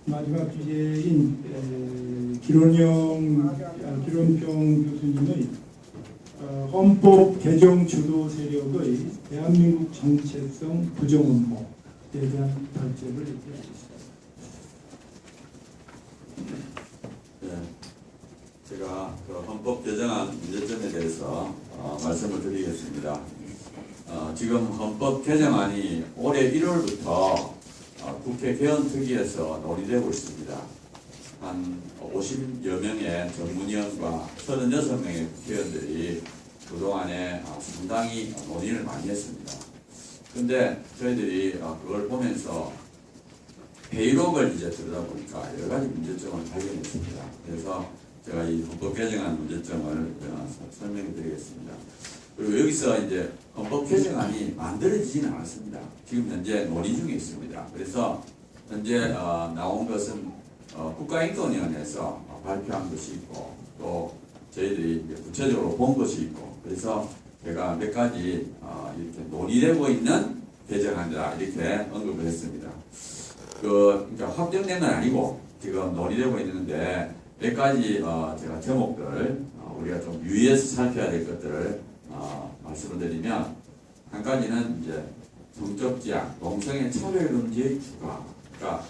마지막 주제인 기론평 교수님의 헌법 개정 주도 세력의 대한민국 정체성 부정언법에 대한 발제를 이렇게 하겠습니다. 네, 제가 그 헌법 개정안 문제점에 대해서 말씀을 드리겠습니다. 지금 헌법 개정안이 올해 1월부터 국회 개헌특위에서 논의되고 있습니다. 한 50여 명의 전문위원과 36명의 국회의원들이 그동안에 상당히 논의를 많이 했습니다. 그런데 저희들이 그걸 보면서 회의록을 이제 들여다보니까 여러 가지 문제점을 발견했습니다. 그래서 제가 이 헌법 개정안 문제점을 설명해 드리겠습니다. 그리고 여기서 이제 헌법 개정안이 만들어지지는 않았습니다. 지금 현재 논의 중에 있습니다. 그래서 현재 나온 것은 국가인권위원회에서 발표한 것이 있고 또 저희들이 구체적으로 본 것이 있고 그래서 제가 몇 가지 이렇게 논의되고 있는 개정안이다 이렇게 언급을 했습니다. 그러니까 확정된 건 아니고 지금 논의되고 있는데 몇 가지 제가 제목들 우리가 좀 유의해서 살펴야 될 것들을 말씀을 드리면 한 가지는 이제 성적 지향, 동성애 차별금지의 추가. 그러니까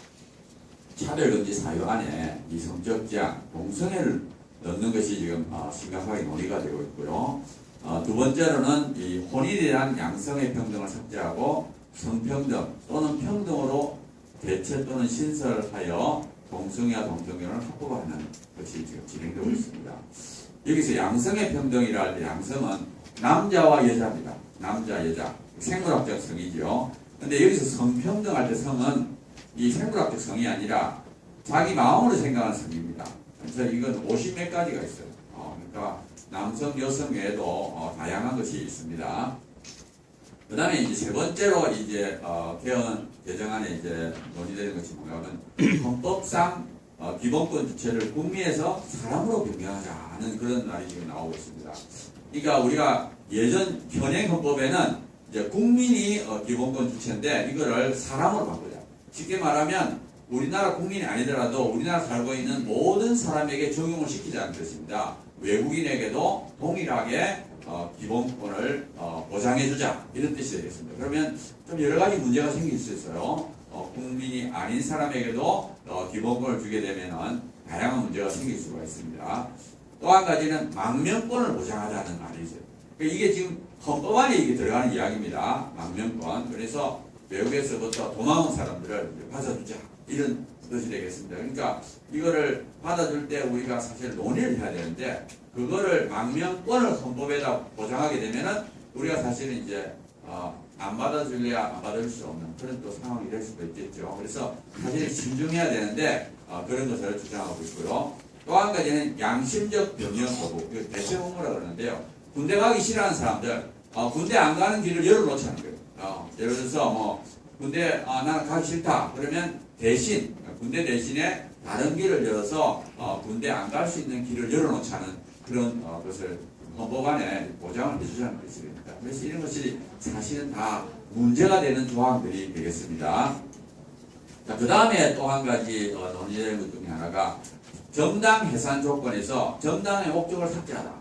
차별금지 사유 안에 이 성적 지향, 동성애를 넣는 것이 지금 심각하게 논의가 되고 있고요. 두 번째로는 이 혼인에 대한 양성의 평등을 삭제하고 성평등 또는 평등으로 대체 또는 신설하여 동성애와 동성애를 확보하는 것이 지금 진행되고 있습니다. 여기서 양성의 평등이라 할 때 양성은 남자와 여자입니다. 남자, 여자. 생물학적 성이죠. 근데 여기서 성평등 할 때 성은 이 생물학적 성이 아니라 자기 마음으로 생각하는 성입니다. 그래서 이건 50몇 가지가 있어요. 그러니까 남성, 여성 외에도 다양한 것이 있습니다. 그 다음에 이제 세 번째로 이제 개정안에 이제 논의되는 것이 뭐냐면 헌법상 기본권 주체를 국민에서 사람으로 변경하자는 그런 말이 지금 나오고 있습니다. 그러니까 우리가 예전 현행 헌법에는 이제 국민이 기본권 주체인데 이거를 사람으로 바꾸자. 쉽게 말하면 우리나라 국민이 아니더라도 우리나라 살고 있는 모든 사람에게 적용을 시키자는 뜻입니다. 외국인에게도 동일하게 기본권을 보장해주자 이런 뜻이 되겠습니다. 그러면 좀 여러 가지 문제가 생길 수 있어요. 국민이 아닌 사람에게도 기본권을 주게 되면은 다양한 문제가 생길 수가 있습니다. 또 한 가지는 망명권을 보장하자는 말이 있어요. 이게 지금 헌법 안에 이게 들어가는 이야기입니다. 망명권. 그래서 외국에서부터 도망온 사람들을 받아주자 이런 뜻이 되겠습니다. 그러니까 이거를 받아줄 때 우리가 사실 논의를 해야 되는데 그거를 망명권을 헌법에다 보장하게 되면은 우리가 사실은 이제 안 받아줄래야 안 받아줄 수 없는 그런 또 상황이 될 수도 있겠죠. 그래서 사실 신중해야 되는데 그런 것을 주장하고 있고요. 또 한 가지는 양심적 변형 거부, 이거 대체 공부라 그러는데요. 군대 가기 싫어하는 사람들 군대 안 가는 길을 열어놓자는 거예요. 예를 들어서 뭐 군대 나는 가기 싫다 그러면 대신 군대 대신에 다른 길을 열어서 군대 안 갈 수 있는 길을 열어놓자는 그런 것을 헌법 안에 보장을 해주자는 것입니다. 그래서 이런 것이 사실은 다 문제가 되는 조항들이 되겠습니다. 그 다음에 또 한 가지 논의되는 것 중에 하나가 정당 해산 조건에서 정당의 목적을 삭제하다.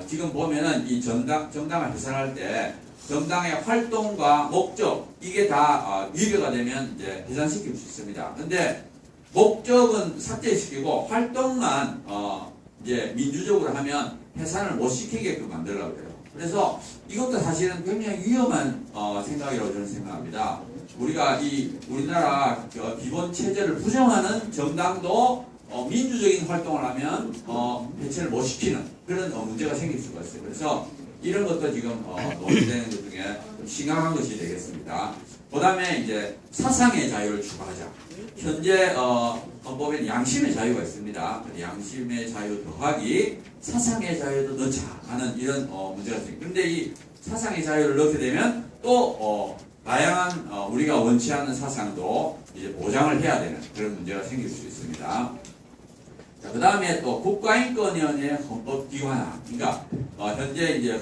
지금 보면은 이 정당을 해산할 때 정당의 활동과 목적 이게 다 위배가 되면 이제 해산시킬 수 있습니다. 근데 목적은 삭제시키고 활동만 이제 민주적으로 하면 해산을 못 시키게끔 만들려고 그래요. 그래서 이것도 사실은 굉장히 위험한 생각이라고 저는 생각합니다. 우리가 이 우리나라 기본 체제를 부정하는 정당도 민주적인 활동을 하면 해체를 못 시키는 그런 문제가 생길 수가 있어요. 그래서 이런 것도 지금 논의되는 것 중에 좀 심각한 것이 되겠습니다. 그 다음에 이제 사상의 자유를 추가하자. 현재 헌법에는 양심의 자유가 있습니다. 양심의 자유 더하기 사상의 자유도 넣자 하는 이런 문제가 있습니다. 그런데 이 사상의 자유를 넣게 되면 또 다양한 우리가 원치 않는 사상도 이제 보장을 해야 되는 그런 문제가 생길 수 있습니다. 그 다음에 또 국가인권위원회 헌법 기관화. 그러니까 현재 이제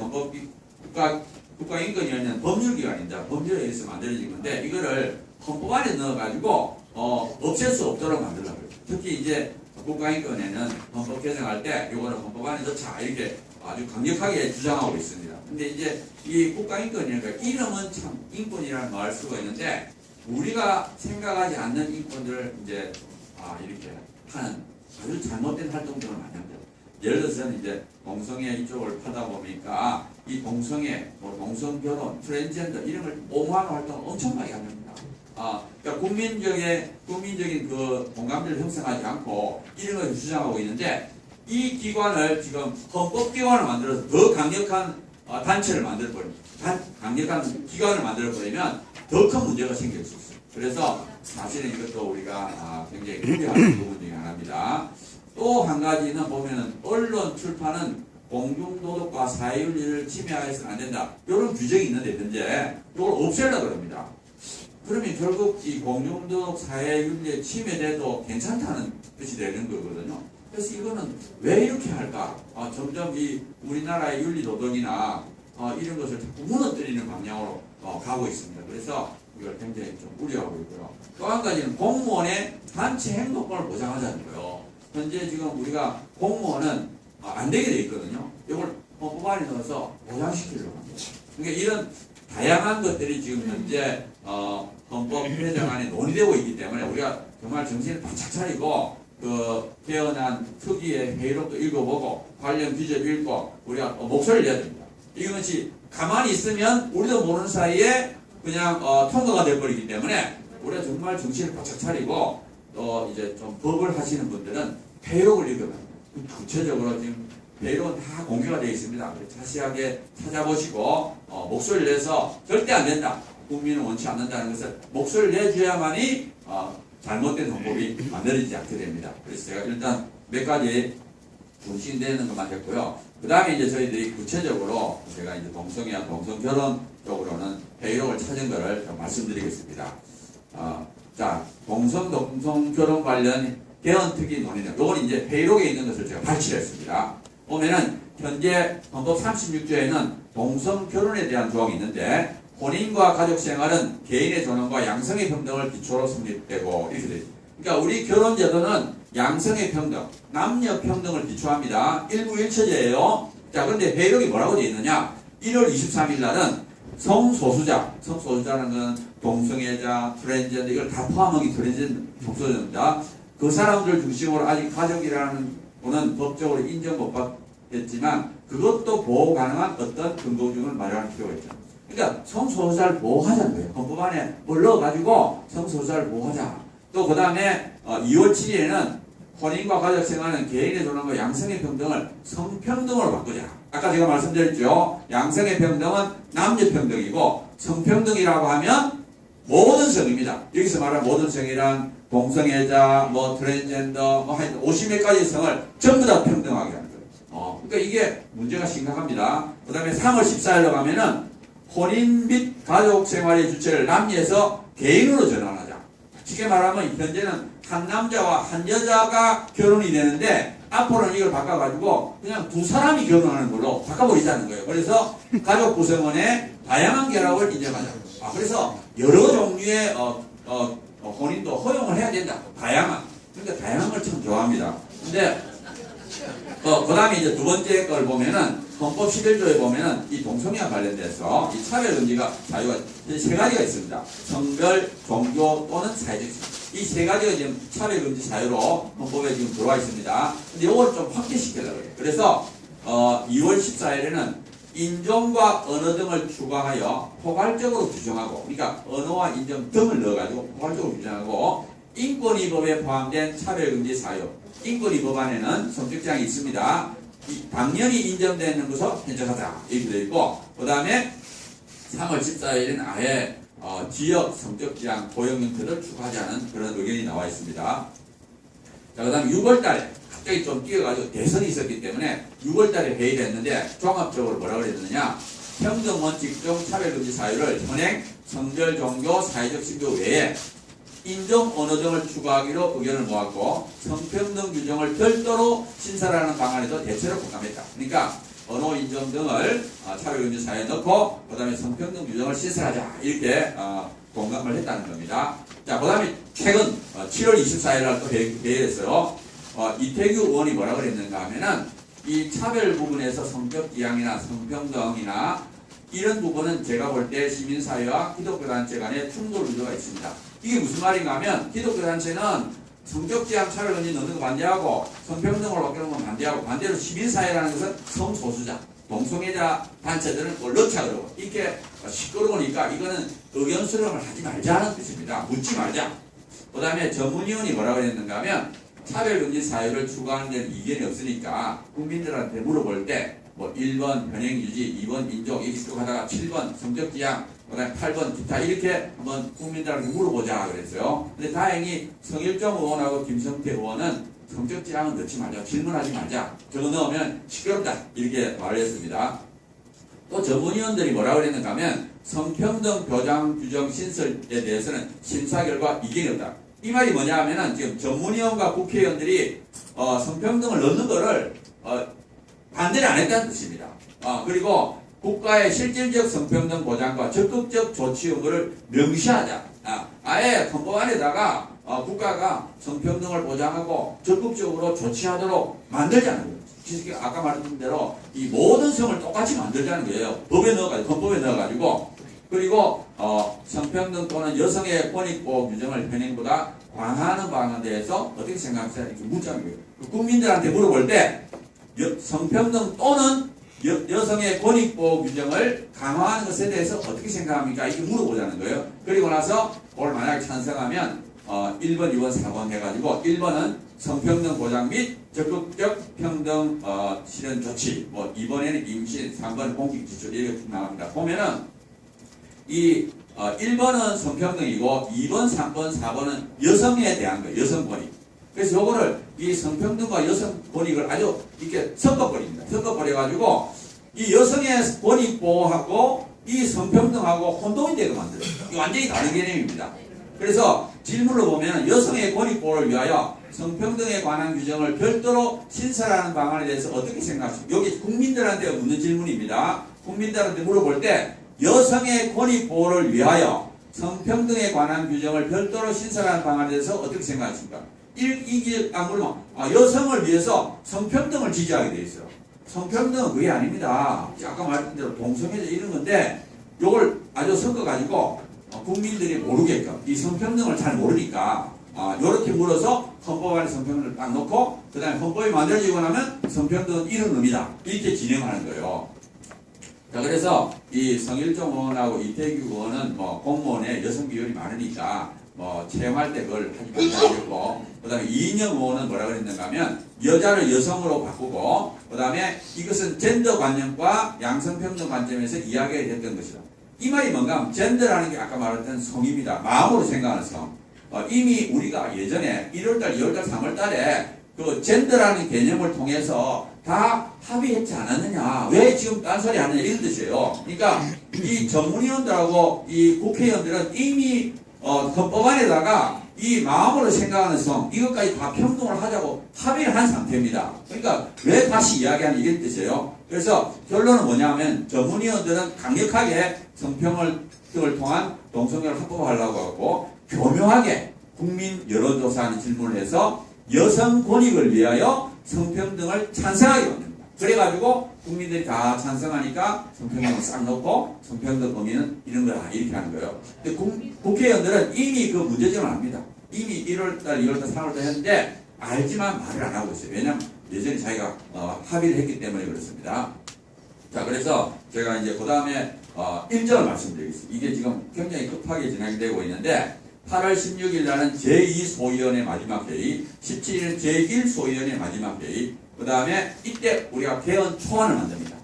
국가인권위원회는 법률기관입니다. 법률에 의해서 만들어진 건데 이거를 헌법 안에 넣어가지고 없앨 수 없도록 만들려고요. 특히 이제 국가인권에는 헌법 개정할 때 이거는 헌법 안에 넣자 이렇게 아주 강력하게 주장하고 있습니다. 근데 이제 이 국가인권이니까 이름은 참 인권이라는 말 쓰고 있는데 우리가 생각하지 않는 인권들을 이제 이렇게 하는 아주 잘못된 활동들을 많이 합니다. 예를 들어서 저는 이제 동성애 이쪽을 파다 보니까 이 동성애, 뭐 동성결혼, 트랜스젠더 이런 걸 옹호하는 활동을 엄청 많이 합니다. 그러니까 국민적인 그 공감대를 형성하지 않고 이런 것을 주장하고 있는데 이 기관을 지금 헌법기관을 만들어서 더 강력한 단체를 만들어버립니다. 강력한 기관을 만들어버리면 더 큰 문제가 생길 수 있어요. 그래서 사실은 이것도 우리가 굉장히 우려하는 부분 중에 하나입니다. 또 한 가지는 보면은 언론 출판은 공중도덕과 사회윤리를 침해해서는 안 된다. 이런 규정이 있는데 현재 이걸 없애려고 합니다. 그러면 결국 이 공중도덕 사회윤리에 침해돼도 괜찮다는 뜻이 되는 거거든요. 그래서 이거는 왜 이렇게 할까? 점점 이 우리나라의 윤리도덕이나 이런 것을 자꾸 무너뜨리는 방향으로 가고 있습니다. 그래서 이걸 굉장히 좀 우려하고 있고요. 또 한 가지는 공무원의 단체 행동권을 보장하자는 거예요. 현재 지금 우리가 공무원은 안 되게 돼 있거든요. 이걸 헌법 안에 넣어서 보장시키려고 합니다. 그러니까 이런 다양한 것들이 지금 현재 헌법 개정안에 논의되고 있기 때문에 우리가 정말 정신을 바짝 차리고 그 태어난 특위의 회의록도 읽어보고 관련 규제도 읽고 우리가 목소리를 내야 됩니다. 이것이 가만히 있으면 우리도 모르는 사이에 그냥 통과가 돼버리기 때문에 우리가 정말 정신을 바짝 차리고 또 이제 좀 법을 하시는 분들은 회의록을 읽어봐요. 구체적으로 지금 회의록은 다 공개가 되어 있습니다. 자세하게 찾아보시고 목소리를 내서 절대 안 된다. 국민은 원치 않는다는 것을 목소리를 내줘야만이 잘못된 헌법이 만들어지지 않게 됩니다. 그래서 제가 일단 몇 가지 분신되는 것만 했고요. 그 다음에 이제 저희들이 구체적으로 제가 이제 동성애와 동성결혼 쪽으로는 회의록을 찾은 것을 좀 말씀드리겠습니다. 자, 동성결혼 관련 개헌특위 논의는 요건 이제 회의록에 있는 것을 제가 발췌했습니다. 보면은 현재 헌법 36조에는 동성결혼에 대한 조항이 있는데 혼인과 가족생활은 개인의 존엄과 양성의 평등을 기초로 성립되고 이렇게 되어 있습니다. 그러니까 우리 결혼제도는 양성의 평등, 남녀 평등을 기초합니다. 일부일처제예요. 자, 그런데 회의록이 뭐라고 되어 있느냐? 1월 23일 날은 성소수자라는 건 동성애자, 트랜스젠더 이걸 다 포함하기 트랜스젠더 성소수자입니다. 그 사람들 중심으로 아직 가족이라는 거는 법적으로 인정 못 받겠지만 그것도 보호 가능한 어떤 근거증을 마련할 필요가 있죠. 그러니까 성소수자를 보호하자는 거예요. 헌법 안에 뭘 넣어가지고 성소수자를 보호하자. 또 그 다음에 2월 7일에는 혼인과 가족생활은 개인의 존엄과 양성의 평등을 성평등으로 바꾸자. 아까 제가 말씀드렸죠. 양성의 평등은 남녀 평등이고 성평등이라고 하면 모든 성입니다. 여기서 말하는 모든 성이란 동성애자, 뭐 트랜스젠더, 뭐 한 50몇 가지 성을 전부 다 평등하게 하는 거예요. 그러니까 이게 문제가 심각합니다. 그 다음에 3월 14일로 가면은 혼인 및 가족 생활의 주체를 남녀에서 개인으로 전환하자. 쉽게 말하면 현재는 한 남자와 한 여자가 결혼이 되는데 앞으로는 이걸 바꿔가지고 그냥 두 사람이 결혼하는 걸로 바꿔버리자는 거예요. 그래서 가족 구성원의 다양한 결합을 인정하자. 그래서 여러 종류의 혼인도 허용을 해야 된다. 다양한. 그러니까 다양한 걸 참 좋아합니다. 근데 그 다음에 이제 두 번째 걸 보면은 헌법 11조에 보면은 이 동성애와 관련돼서 이 차별금지가 자유가 세 가지가 있습니다. 성별, 종교 또는 사회적 이 세 가지가 지금 차별금지 자유로 헌법에 지금 들어와 있습니다. 근데 이걸 좀 확대시키려고 해요. 그래서 2월 14일에는 인종과 언어 등을 추가하여 포괄적으로 규정하고, 그러니까 언어와 인종 등을 넣어가지고 포괄적으로 규정하고, 인권위법에 포함된 차별금지 사유. 인권위법 안에는 성적지향이 있습니다. 당연히 인정되는 것으로 hen적하자 이렇게 되어 있고, 그 다음에 3월 14일은 아예 지역 성적지향 고용 형태를 추가하자는 그런 의견이 나와 있습니다. 자, 그 다음에 6월달에 갑자기 좀 뛰어가지고 대선이 있었기 때문에 6월달에 회의를 했는데 종합적으로 뭐라고 그랬느냐? 평등 원칙 중 차별금지 사유를 현행 성별, 종교, 사회적 신조 외에 인종, 언어 등을 추가하기로 의견을 모았고, 성평등 규정을 별도로 신설하는 방안에도 대체로 공감했다. 그러니까 언어, 인종 등을 차별금지 사유에 넣고 그 다음에 성평등 규정을 신설하자 이렇게 공감을 했다는 겁니다. 자, 그 다음에 최근 7월 24일 날 또 회의에서 이태규 의원이 뭐라 그랬는가 하면은 이 차별 부분에서 성적 지향이나 성평등이나 이런 부분은 제가 볼 때 시민사회와 기독교단체 간의 충돌 우려가 있습니다. 이게 무슨 말인가 하면 기독교단체는 성적 지향 차별 금지 넣는 거 반대하고 성평등을 바꾸는 건 반대하고 반대로 시민사회라는 것은 성소수자, 동성애자 단체들은 그걸 넣자 그러고 이렇게 시끄러우니까 이거는 의견 수렴을 하지 말자는 뜻입니다. 묻지 말자. 그 다음에 전문위원이 뭐라고 했는가 하면 차별금지 사유를 추구하는 데는 이견이 없으니까 국민들한테 물어볼 때 뭐 1번 현행유지, 2번 인종 이렇게 쭉 하다가 7번 성적지향, 그 다음에 8번 기타 이렇게 한번 국민들한테 물어보자 그랬어요. 근데 다행히 성일종 의원하고 김성태 의원은 성적지향은 넣지 말자, 질문하지 말자, 저거 넣으면 시끄럽다 이렇게 말했습니다. 또 전문위원들이 뭐라고 그랬는가 하면 성평등 교장 규정 신설에 대해서는 심사 결과 이견이 없다. 이 말이 뭐냐 하면은 지금 전문위원과 국회의원들이 성평등을 넣는 거를 반대를 안 했다는 뜻입니다. 그리고 국가의 실질적 성평등 보장과 적극적 조치 의무를 명시하자. 아예 헌법안에다가 국가가 성평등을 보장하고 적극적으로 조치하도록 만들자는 거예요. 아까 말했던 대로 이 모든 성을 똑같이 만들자는 거예요. 법에 넣어가지고, 헌법에 넣어가지고. 그리고 성평등 또는 여성의 권익보호 규정을 현행보다 강화하는 방안에 대해서 어떻게 생각하세요? 이렇게 묻자는 거예요. 국민들한테 물어볼 때 성평등 또는 여성의 권익보호 규정을 강화하는 것에 대해서 어떻게 생각합니까? 이렇게 물어보자는 거예요. 그리고 나서 그걸 만약에 찬성하면 1번, 2번, 4번 해가지고 1번은 성평등 보장 및 적극적 평등 실현 조치, 뭐 2번에는 임신, 3번은 공직 지출 이렇게 쭉 나갑니다. 보면은 이 1번은 성평등이고 2번, 3번, 4번은 여성에 대한 거예요. 여성 권익. 그래서 요거를 이 성평등과 여성 권익을 아주 이렇게 섞어버립니다. 섞어버려가지고 이 여성의 권익 보호하고 이 성평등하고 혼동이 되게 만들어요. 이거 완전히 다른 개념입니다. 그래서 질문을 보면 여성의 권익 보호를 위하여 성평등에 관한 규정을 별도로 신설하는 방안에 대해서 어떻게 생각하십니까? 여기 국민들한테 묻는 질문입니다. 국민들한테 물어볼 때 여성의 권익 보호를 위하여 성평등에 관한 규정을 별도로 신설하는 방안에 대해서 어떻게 생각하십니까? 이게 안 그러면 여성을 위해서 성평등을 지지하게 돼 있어요. 성평등은 그게 아닙니다. 아까 말했던 대로 동성애자 이런 건데 요걸 아주 섞어가지고 국민들이 모르게끔 이 성평등을 잘 모르니까 요렇게 물어서 헌법 안에 성평등을 딱 놓고 그 다음에 헌법이 만들어지고 나면 성평등은 이런 의미다 이렇게 진행하는 거예요. 자, 그래서 이 성일종 의원하고 이태규 의원은 뭐 공무원에 여성 비율이 많으니까 뭐 채용할 때 그걸 하지 말자고, 그 다음에 이인영 의원은 뭐라 그랬는가 하면 여자를 여성으로 바꾸고, 그 다음에 이것은 젠더 관념과 양성평등 관점에서 이야기가 됐던 것이다. 이 말이 뭔가 하면 젠더라는 게 아까 말했던 성입니다. 마음으로 생각하는 성. 이미 우리가 예전에 1월달, 2월달, 3월달에 그 젠더라는 개념을 통해서 다 합의했지 않았느냐, 왜 지금 딴소리 하느냐 이런 뜻이에요. 그러니까 이 전문위원들하고 이 국회의원들은 이미 헌법안에다가 이 마음으로 생각하는 성 이것까지 다 평등을 하자고 합의를 한 상태입니다. 그러니까 왜 다시 이야기하는 이런 뜻이에요. 그래서 결론은 뭐냐면 전문위원들은 강력하게 성평등을 통한 동성애를 합법화하려고 하고 교묘하게 국민 여론조사하는 질문을 해서 여성 권익을 위하여 성평등을 찬성하게 만듭니다. 그래가지고 국민들이 다 찬성하니까 성평등을 싹 넣고 성평등 의미는 이런 거야 이렇게 하는 거예요. 근데 국회의원들은 이미 그 문제점을 압니다. 이미 1월달, 2월달, 3월달 했는데 알지만 말을 안 하고 있어요. 왜냐면 예전에 자기가 합의를 했기 때문에 그렇습니다. 자, 그래서 제가 이제 그 다음에 일정을 말씀드리겠습니다. 이게 지금 굉장히 급하게 진행되고 있는데 8월 16일 날은 제2소위원회 마지막 회의, 17일은 제1소위원회 마지막 회의, 그 다음에 이때 우리가 개헌 초안을 만듭니다.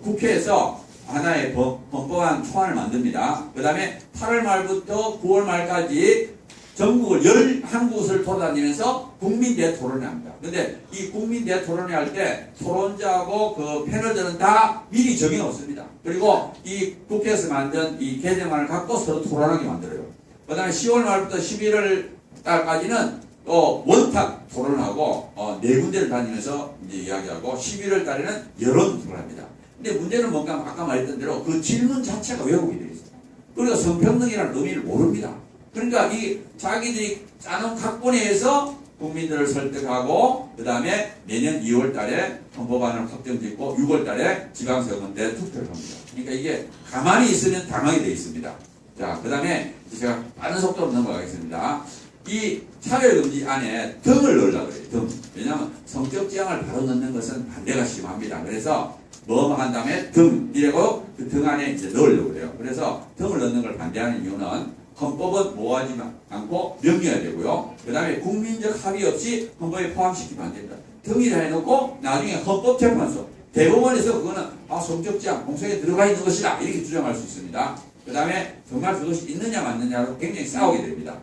국회에서 하나의 헌법안 초안을 만듭니다. 그 다음에 8월 말부터 9월 말까지 전국을 11곳을 돌아다니면서 국민 대토론회 합니다. 근데 이 국민 대토론회 할 때 토론자하고 그 패널들은 다 미리 정해 놓습니다. 그리고 이 국회에서 만든 이 개정안을 갖고 서로 토론하게 만들어요. 그 다음에 10월 말부터 11월 달까지는 또 원탁 토론하고 네 군데를 다니면서 이제 이야기하고 11월 달에는 여론 토론을 합니다. 근데 문제는 뭔가 아까 말했던 대로 그 질문 자체가 왜곡이 되어 있어요. 우리가 성평등이라는 의미를 모릅니다. 그러니까 이 자기들이 짜놓은 각본에서 국민들을 설득하고 그 다음에 내년 2월 달에 헌법안을 확정짓고 6월 달에 지방선거 때 투표를 합니다. 그러니까 이게 가만히 있으면 당하게 돼 있습니다. 자, 그 다음에 제가 빠른 속도로 넘어가겠습니다. 이 차별금지 안에 등을 넣으려고 그래요. 등. 왜냐하면 성적 지향을 바로 넣는 것은 반대가 심합니다. 그래서 뭐 한 다음에 등 이라고 그 등 안에 이제 넣으려고 그래요. 그래서 등을 넣는 걸 반대하는 이유는 헌법은 모호하지 않고 명료해야 되고요. 그 다음에 국민적 합의 없이 헌법에 포함시키면 안 된다. 등이라 해놓고 나중에 헌법재판소 대법원에서 그거는 성적 지향 공성에 들어가 있는 것이다 이렇게 주장할 수 있습니다. 그 다음에 정말 그것이 있느냐 맞느냐로 굉장히 싸우게 됩니다.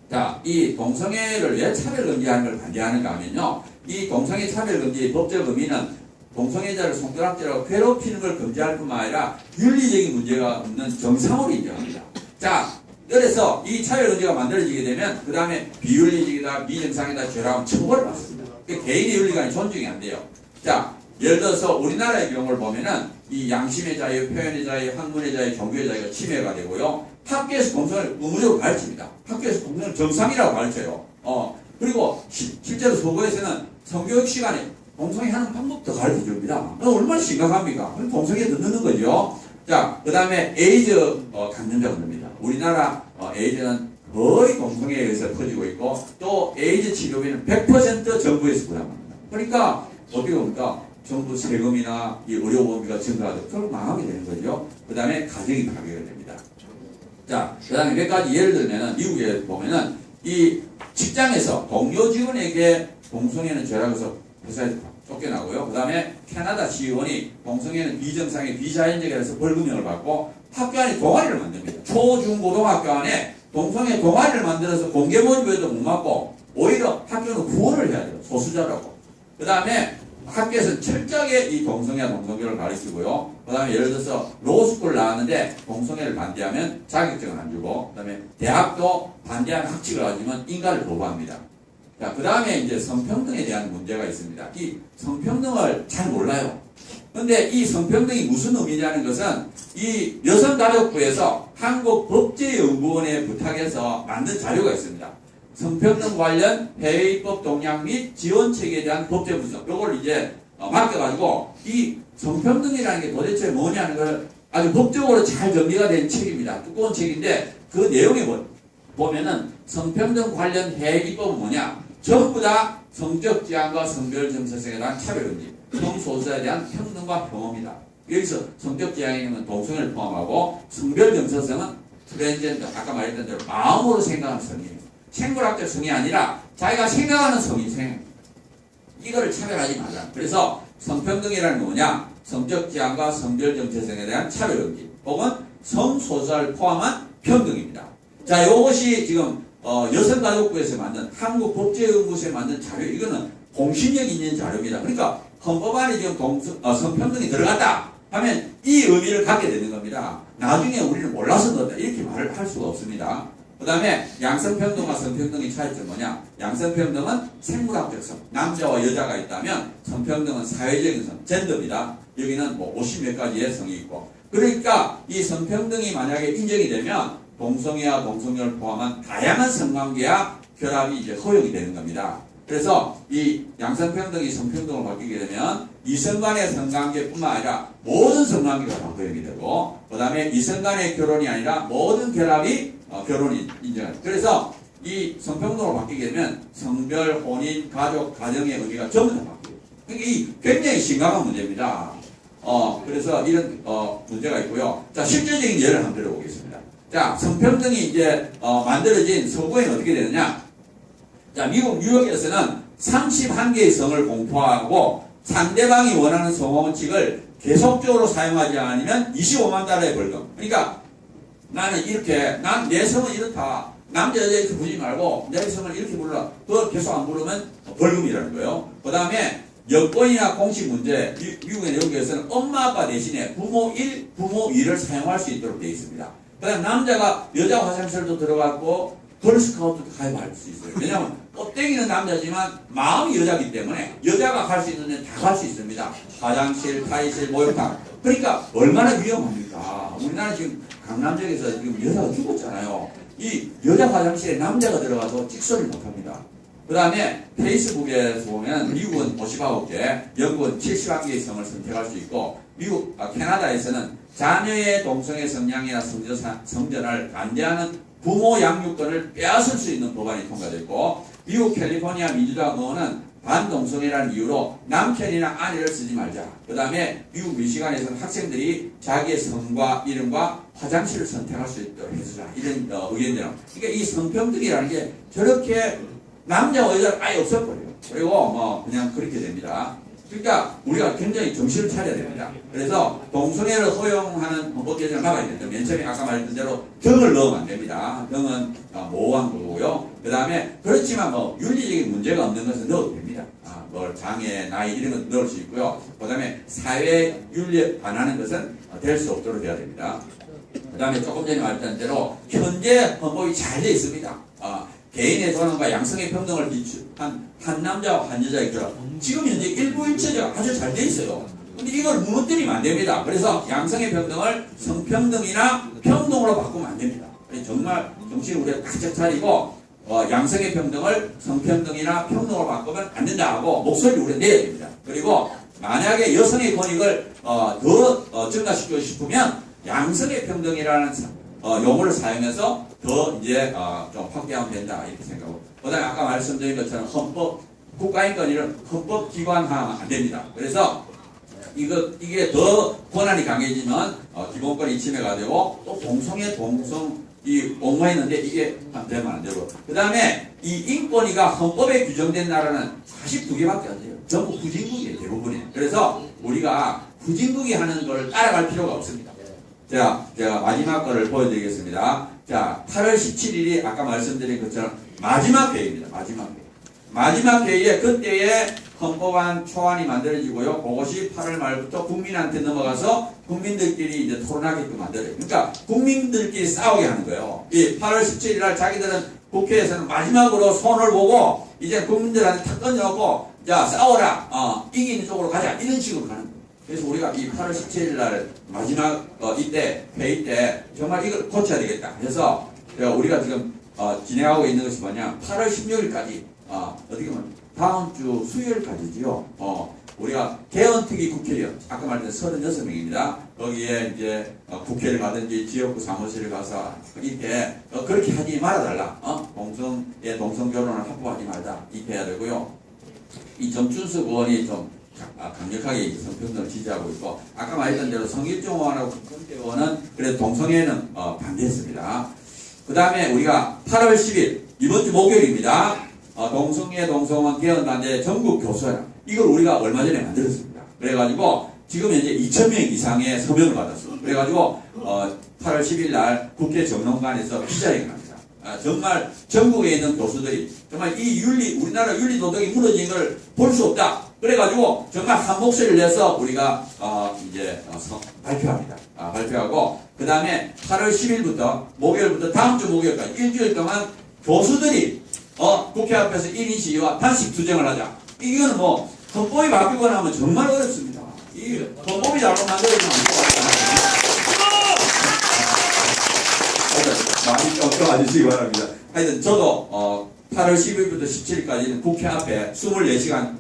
자, 이 동성애를 왜 차별금지하는 걸 반대하는가 하면요. 이 동성애 차별금지의 법적 의미는 동성애자를 손가락질하고 괴롭히는 걸 금지할 뿐만 아니라 윤리적인 문제가 없는 정상으로 인정합니다. 자, 그래서 이 차별금지가 만들어지게 되면 그 다음에 비윤리적이다, 미정상이다, 죄라고 처벌을 받습니다. 개인의 윤리가 존중이 안 돼요. 자, 예를 들어서 우리나라의 경우를 보면은 이 양심의 자유, 표현의 자유, 학문의 자유, 종교의 자유가 침해가 되고요. 학교에서 동성애를 의무적으로 가르칩니다. 학교에서 동성애를 정상이라고 가르쳐요. 그리고 실제로 서구에서는 성교육 시간에 동성애 하는 방법도 가르쳐 줍니다. 얼마나 심각합니까? 동성애 듣는 거죠. 자, 그 다음에 에이즈 감염자가 됩니다. 우리나라 에이즈는 거의 동성애에 의해서 퍼지고 있고 또 에이즈 치료비는 100% 정부에서 부담합니다. 그러니까 어떻게 봅니까? 정부 세금이나 이 의료보험비가 증가하도록 결국 망하게 되는 거죠. 그 다음에 가정이 파괴가 됩니다. 자, 그 다음에 몇 가지 예를 들면은 미국에 보면은 이 직장에서 동료 직원에게 동성애는 죄라고 해서 회사에서 쫓겨나고요. 그 다음에 캐나다 시의원이 동성애는 비정상의 비자연적이라 해서 벌금형을 받고 학교 안에 동아리를 만듭니다. 초, 중, 고등학교 안에 동성애 동아리를 만들어서 공개 모집에도 못 맞고 오히려 학교는 구원을 해야 돼요. 소수자라고. 그 다음에 학교에서 철저하게 이 동성애와 동성교를 가르치고요. 그 다음에 예를 들어서 로스쿨을 나왔는데 동성애를 반대하면 자격증을 안 주고 그 다음에 대학도 반대하는 학칙을 가지면 인가를 거부합니다. 자, 그 다음에 이제 성평등에 대한 문제가 있습니다. 이 성평등을 잘 몰라요. 근데 이 성평등이 무슨 의미냐는 것은 이 여성가족부에서 한국법제연구원에 부탁해서 만든 자료가 있습니다. 성평등 관련 해외 입법 동향 및 지원책에 대한 법제 분석. 요걸 이제 맡겨가지고 이 성평등이라는 게 도대체 뭐냐는 걸 아주 법적으로 잘 정리가 된 책입니다. 두꺼운 책인데 그 내용에 보면은 성평등 관련 해외 입법은 뭐냐? 전부 다 성적 지향과 성별 정체성에 대한 차별금지, 성소수자에 대한 평등과 평화입니다. 여기서 성적 지향에는 동성애를 포함하고 성별 정체성은 트랜스젠더, 아까 말했던 대로 마음으로 생각하는 성이에요. 생물학적 성이 아니라 자기가 생각하는 성이 이거를 차별하지 말라. 그래서 성평등이라는 건 뭐냐? 성적 지향과 성별 정체성에 대한 차별금지 혹은 성소수자를 포함한 평등입니다. 자, 이것이 지금 여성가족부에서 만든 한국법제연구소에 만든 자료, 이거는 공신력 있는 자료입니다. 그러니까 헌법안에 지금 성평등이 들어갔다 하면 이 의미를 갖게 되는 겁니다. 나중에 우리는 몰라서 넣었다 이렇게 말을 할 수가 없습니다. 그 다음에 양성평등과 성평등의 차이점은 뭐냐? 양성평등은 생물학적 성, 남자와 여자가 있다면 성평등은 사회적인 성, 젠더입니다. 여기는 뭐 50몇 가지의 성이 있고, 그러니까 이 성평등이 만약에 인정이 되면 동성애와 동성애를 포함한 다양한 성관계와 결합이 이제 허용이 되는 겁니다. 그래서 이 양성평등이 성평등으로 바뀌게 되면 이성 간의 성관계뿐만 아니라 모든 성관계가 다 허용이 되고, 그 다음에 이성 간의 결혼이 아니라 모든 결합이 결혼이 인정합니다. 그래서 이 성평등으로 바뀌게 되면 성별, 혼인, 가족, 가정의 의미가 전부 다 바뀌어요. 그러니까 이 굉장히 심각한 문제입니다. 그래서 이런 문제가 있고요. 자, 실제적인 예를 한번 들어보겠습니다. 자, 성평등이 이제 만들어진 서구에는 어떻게 되느냐? 자, 미국 뉴욕에서는 31개의 성을 공포하고 상대방이 원하는 성원칙을 계속적으로 사용하지 않으면 25만 달러의 벌금. 그러니까 나는 이렇게, 내 성은 이렇다. 남자 여자 이렇게 부르지 말고 내 성을 이렇게 불러. 그걸 계속 안 부르면 벌금이라는 거예요. 그 다음에 여권이나 공식 문제, 미국의 여기에서는 엄마 아빠 대신에 부모 1, 부모 2를 사용할 수 있도록 되어 있습니다. 그 다음 남자가 여자 화장실도 들어갔고 걸스카우트도 가입할 수 있어요. 왜냐하면 껍데기는 남자지만 마음이 여자이기 때문에 여자가 갈 수 있는 데는 다 갈 수 있습니다. 화장실, 탈의실, 목욕탕. 그러니까 얼마나 위험합니까? 우리나라 지금 강남 지역에서 지금 여자가 죽었잖아요. 이 여자 화장실에 남자가 들어가도 찍소리를 못합니다. 그 다음에 페이스북에서 보면 미국은 59개, 영국은 71개의 성을 선택할 수 있고 캐나다에서는 자녀의 동성애 성향이나 성전을 반대하는 부모 양육권을 빼앗을 수 있는 법안이 통과됐고 미국 캘리포니아 민주당 의원은 반동성애라는 이유로 남편이나 아내를 쓰지 말자. 그 다음에 미국 미시간에서는 학생들이 자기의 성과 이름과 화장실을 선택할 수 있도록 해주자. 이런 의견들은. 그러니까 이 성평등이라는 게 저렇게 남자와 여자가 아예 없어버려요. 그리고 뭐 그냥 그렇게 됩니다. 그러니까 우리가 굉장히 정신을 차려야 됩니다. 그래서 동성애를 허용하는 헌법 개정을 막아야 된다. 맨 처음에 아까 말했던 대로 등을 넣으면 안 됩니다. 등은 모호한 거고요. 그 다음에 그렇지만 뭐 윤리적인 문제가 없는 것은 넣어도 됩니다. 뭐 장애, 나이 이런 건 넣을 수 있고요. 그 다음에 사회 윤리에 반하는 것은 될 수 없도록 해야 됩니다. 그 다음에 조금 전에 말했던 대로 현재 헌법이 잘 되어 있습니다. 개인의 존엄과 양성의 평등을 비추한 한 남자와 한 여자의 결혼. 지금 현재 일부 일체제가 아주 잘 돼 있어요. 근데 이걸 무너뜨리면 안 됩니다. 그래서 양성의 평등을 성평등이나 평등으로 바꾸면 안 됩니다. 정말 정신을 우리가 바짝 차리고 양성의 평등을 성평등이나 평등으로 바꾸면 안 된다 하고 목소리를 우리가 내야 됩니다. 그리고 만약에 여성의 권익을 더 증가시키고 싶으면 양성의 평등이라는 용어를 사용해서 더 이제 좀 확대하면 된다 이렇게 생각하고 그 다음에 아까 말씀드린 것처럼 헌법 국가인권위를 헌법기관화하면 안 됩니다. 그래서 이게 더 권한이 강해지면 기본권이 침해가 되고 또 동성애 동성이 옹호했는데 이게 되면 안 되고 그 다음에 이 인권위가 헌법에 규정된 나라는 42개밖에 안 돼요. 전부 후진국이에요. 대부분이. 그래서 우리가 후진국이 하는 걸 따라갈 필요가 없습니다. 제가 마지막 거를 보여드리겠습니다. 자, 8월 17일이 아까 말씀드린 것처럼 마지막 회의입니다. 마지막 회의에 그때의 헌법안 초안이 만들어지고요. 그것이 8월 말부터 국민한테 넘어가서 국민들끼리 이제 토론하게끔 만들어요. 그러니까 국민들끼리 싸우게 하는 거예요. 이 8월 17일 날 자기들은 국회에서는 마지막으로 손을 보고 이제 국민들한테 탁 던져놓고 자, 싸워라. 이기는 쪽으로 가자. 이런 식으로 가는 거예요. 그래서 우리가 이 8월 17일 날 마지막 이때 회의 때 정말 이걸 고쳐야 되겠다. 그래서 우리가 지금 진행하고 있는 것이 뭐냐? 8월 16일까지 어떻게 보면 다음 주 수요일까지지요. 우리가 개헌특위 국회의원 아까 말했던 36명입니다. 거기에 이제 국회를 가든지 지역구 사무실을 가서 이렇게 그렇게 하지 말아달라. 동성 결혼을 합법하지 말자. 이렇게 해야 되고요. 이 정춘숙 의원이 좀 강력하게 성평등을 지지하고 있고 아까 말했던 대로 성일종 의원하고 김건태 의원은 그래도 동성애는 반대했습니다. 그 다음에 우리가 8월 10일 이번 주 목요일입니다. 동성애 동성원 개헌 반대 전국 교수회랑 이걸 우리가 얼마 전에 만들었습니다. 그래가지고 지금 현재 2,000명 이상의 서명을 받았어요. 그래가지고 8월 10일 날 국회 정론관에서 기자회견을 합니다. 정말 전국에 있는 교수들이 정말 이 우리나라 윤리 도덕이 무너진 걸 볼 수 없다. 그래가지고 정말 한 목소리를 내서 우리가 이제 발표합니다. 발표하고 그 다음에 8월 10일부터 목요일부터 다음 주 목요일까지 일주일 동안 교수들이 국회 앞에서 1인 시위와 단식 투쟁을 하자. 이거는 뭐 헌법이 바뀌거나 하면 정말 어렵습니다. 이 헌법이 잘못 만들어지면 많이 걱정하시기 바랍니다. 하여튼 저도 8월 10일부터 17일까지는 국회 앞에 24시간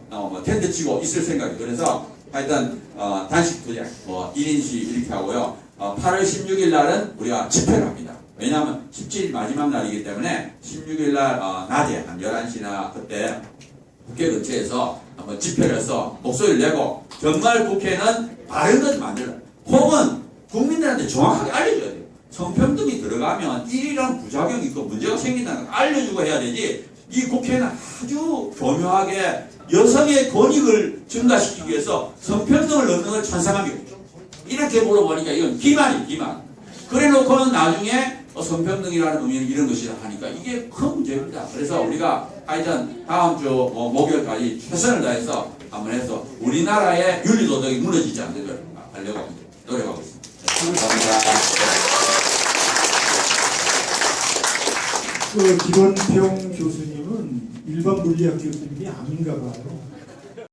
텐트 치고 있을 생각이에요. 그래서 하여튼 단식 투쟁 1인 시위 이렇게 하고요. 8월 16일 날은 우리가 집회를 합니다. 왜냐하면 17일 마지막 날이기 때문에 16일 날 낮에 한 11시나 그때 국회 근처에서 한번 집회를 해서 목소리를 내고 정말 국회는 바른 것을 만들어요. 혹은 국민들한테 정확하게 알려줘야 돼요. 성평등이 들어가면 일이라는 부작용이 있고 문제가 생긴다는 걸 알려주고 해야 되지 이 국회는 아주 교묘하게 여성의 권익을 증가시키기 위해서 성평등을 넣는 걸 찬성합니다. 이렇게 물어보니까 이건 기만. 그래 놓고는 나중에 성평등이라는 의미는 이런 것이다 하니까 이게 큰 문제입니다. 그래서 우리가 하여튼 다음 주 목요일까지 최선을 다해서 한번 해서 우리나라의 윤리도덕이 무너지지 않도록 하려고 노력하고 있습니다. 감사합니다. 그 김원평 교수님은 일반 물리학 교수님이 아닌가 봐요.